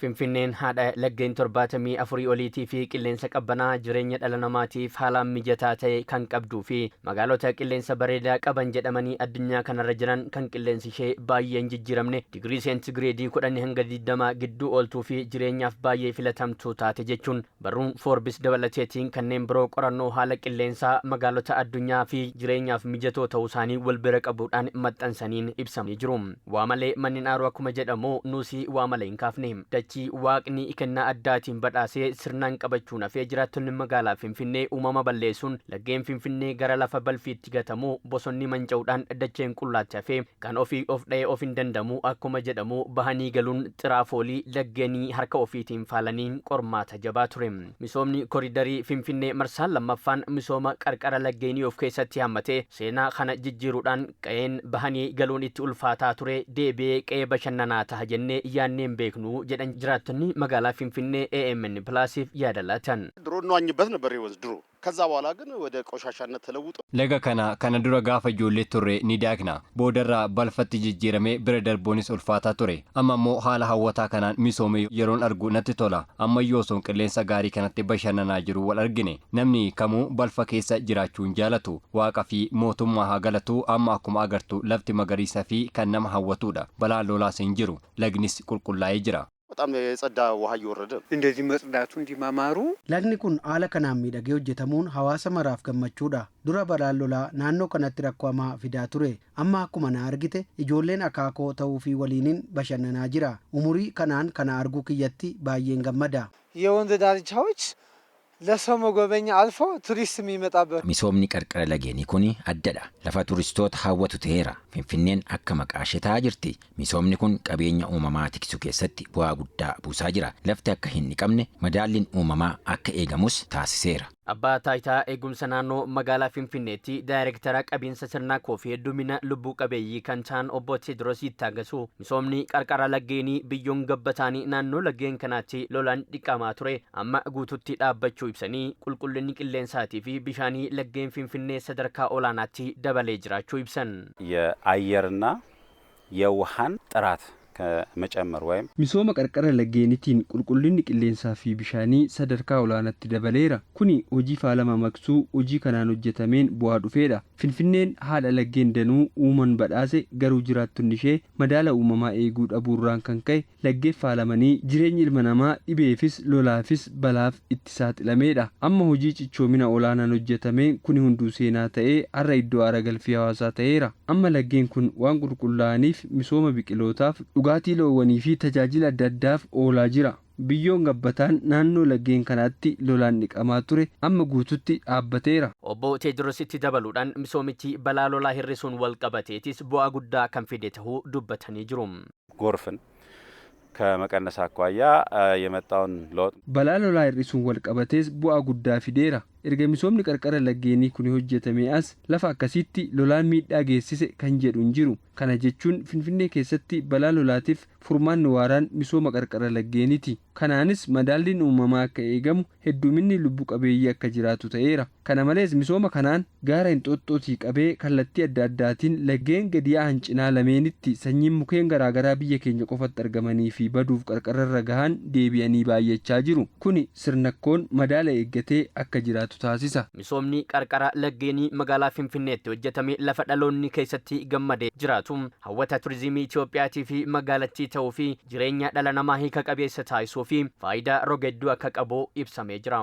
Finfinneen haadha laggeen 74 oliitii fi qilleensa qabbanaa jireenya dhala namaatiif haalaan mijataa ta'e kan qabduu fi magaalota qilleensa bareedaa qaban jedhamanii addunyaa kanarra jiran kan qilleensi ishee baay'ee hin jijjiiramne digirii seentigireedii 10 hanga 20 gidduu ooltuu fi jireenyaaf baay'ee filatamtuu taate jechuun barruun Forbis dabalateetiin kanneen biroo qorannoo haala qilleensaa magaalota addunyaa fi jireenyaaf mijatoo ta'uu isaanii wal bira qabuudhaan maxxansaniin ibsamanii jiru. Waa malee manni aaruu akkuma jedhamu nuusii waa malee hin kaafne. Waaqni kennaa addaatiin badhaasee sirnaan qabachuun hafee jiraattonni magaalaa Finfinnee uumama balleessuun laggeen Finfinnee gara lafa balfiitti gatamu bosonni manca'uudhaan dacheen qullaatti hafee kan ofii of dha'ee of hin danda'u akkuma jedhamu bahanii galuun xiraafoolii laggeenii harka ofiitiin faalaniin qormaata jabaa ture. Misoomni koriidarii Finfinnee marsaan lammaffaan misooma qarqara laggeenii of keessatti hammatee seenaa kana jijjiiruudhaan qe'een bahanii galuun itti ulfaataa ture deebi'ee qe'ee bashannanaa ta'a jennee yaanneen beeknu jedhan ጅራተኒ መጋላ ፊንፊኔ ኤኤምን ፕላሲፍ ያደላተን ድሮ እንዋኝበት ነበር ይወዝ ድሮ ከዛ በኋላ ግን ወደ ቆሻሻነት ተለውጦ ለጋ ከነ ዱረ ጋፈ ጆሌ ቱሬ ኒዳክና ቦደራ ባልፈት ጅጅረሜ ብረደርቦኒስ ኡልፋታ ቱሬ አማሞ ሀላ ሀወታ ከናን ሚሶሜ የሮን አርጉ ነትቶላ አማዮሶን ቅሌንሳ ጋሪ ከነቴ በሸነና ጅሩ ወልአርግኔ ነምኒ ከሙ ባልፈ ኬሰ ጅራቹን ጃለቱ ዋቀፊ ሞቱማ ሀገለቱ አማ አኩማ አገርቱ ለፍቲ መገሪሳ ፊ ከነማ ሀወቱዳ በላ ሎላ ሲንጅሩ ለግኒስ ቁልቁላይ ጅራ በጣም የጸዳ ውሃ እየወረደ እንደዚህ መጽዳቱ እንዲማማሩ lagni kun haala kanaan miidhagee hojjetamuun hawaasa maraaf gammachuudha. Dura balaan lolaa naannoo kanatti rakkoo hamaa fidaa ture. Amma akkuma na argite ijoolleen akaakoo ta'uu fi waliinin bashannanaa jira. Umurii kanaan kana arguu kiyyatti baay'een gammada. የወንዝ ዳርቻዎች ለሰው መጎበኛ አልፎ ቱሪስት የሚመጣበት ሚሶምኒ ቀርቀረ ለጌኒ ኩኒ አደዳ ለፋ ቱሪስቶት ሀወቱ ተሄራ ፊንፊኔን አከ መቃሸታ ጅርቲ ሚሶምኒ ኩን ቀቤኛ ኡመማ ቲክሱ ኬሰቲ ቡአ ጉዳ ቡሳ ጅራ ለፍተ አከ ሂን ቀምነ መዳሊን ኡመማ አከ ኤገሙስ ታሲሴራ Abbaa taayitaa eegumsa naannoo magaalaa Finfinneetti daayirektara qabiinsa sirnaa koofii heddumina lubbuu qabeeyyii kan ta'an obbo Teediroos Ittaagasu misoomni qarqara laggeenii biyyoon gabbataanii naannoo laggeen kanaatti lolaan dhiqamaa ture amma guututti dhaabbachuu ibsanii qulqullinni qilleensaatii fi bishaanii laggeen Finfinnee sadarkaa olaanaatti dabalee jiraachuu ibsan. የአየርና የውሃን ጥራት ከመጨመር ወይም ሚሶማ ቀርቀረ ለጌኒቲን ቁልቁልኒ ቅሌንሳ ፊ ቢሻኒ ሰደርካ ኦላናት ደበሌራ ኩኒ ሆጂ ፋለማ መክሱ ሆጂ ከናን ሆጀተሜን ቡአ ዱፌዳ ፊንፊኔን ሃለ ለጌን ደኑ ኡመን በዳሴ ገሩ ጅራቱንዲሼ መዳላ ኡመማ ኤጉ ዳቡራን ከንከይ ለጌ ፋለማኒ ጅሬኝ ኢልመናማ ኢቤፊስ ሎላፊስ በላፍ ኢትሳት ለሜዳ አማ ሆጂ ጭቾሚና ኦላናን ሆጀተሜን ኩኒ ሁንዱ ሴና ተኤ አራ ኢዶ አረገልፊ ሐዋሳ ተኤራ አማ ለጌን ኩን ዋን ቁልቁላኒፍ ሚሶማ ቢቅሎታፍ dhugaatii loowwanii fi tajaajila adda addaaf oolaa jira. Biyyoon gabbataan naannoo laggeen kanaatti lolaan dhiqamaa ture amma guututti dhaabbateera. Obbo Teediroos itti dabaluudhaan misoomichi balaa lolaa hir'isuun wal qabateetis bu'aa guddaa kan fide ta'uu dubbatanii jiru. ጎርፍን ከመቀነስ አኳያ የመጣውን ለውጥ balaa lolaa hir'isuun wal qabatees bu'aa guddaa fideera. Erga misoomni qarqara laggeenii kun hojjetame as lafa akkasitti lolaan miidhaa geessise kan jedhu hin jiru. Kana jechuun Finfinnee keessatti balaa lolaatiif furmaanni waaraan misooma qarqara laggeeniiti. Kanaanis madaalliin uumamaa akka eegamu hedduminni lubbu qabeeyyii akka jiraatu ta'eera. Kana malees misooma kanaan gaara Hinxooxxootii qabee kallattii adda addaatiin laggeen gadi yaa'an cinaa lameenitti sanyiin mukeen garaagaraa biyya keenya qofatti argamanii fi baduuf qarqararra gahan deebi'anii baay'achaa jiru. Kuni sirnakkoon madaala eeggatee akka jiraatu taasisa. Misoomni qarqara laggeenii magaalaa Finfinneetti hojjetame lafa dhaloonni keessatti gammadee jiraatu hawwata turizimii Itoophiyaatii fi magaalattii ta'uu fi jireenya dhala namaa hiika qabeessa taasisuu fi faayidaa rogedduu akka qabu ibsamee jira.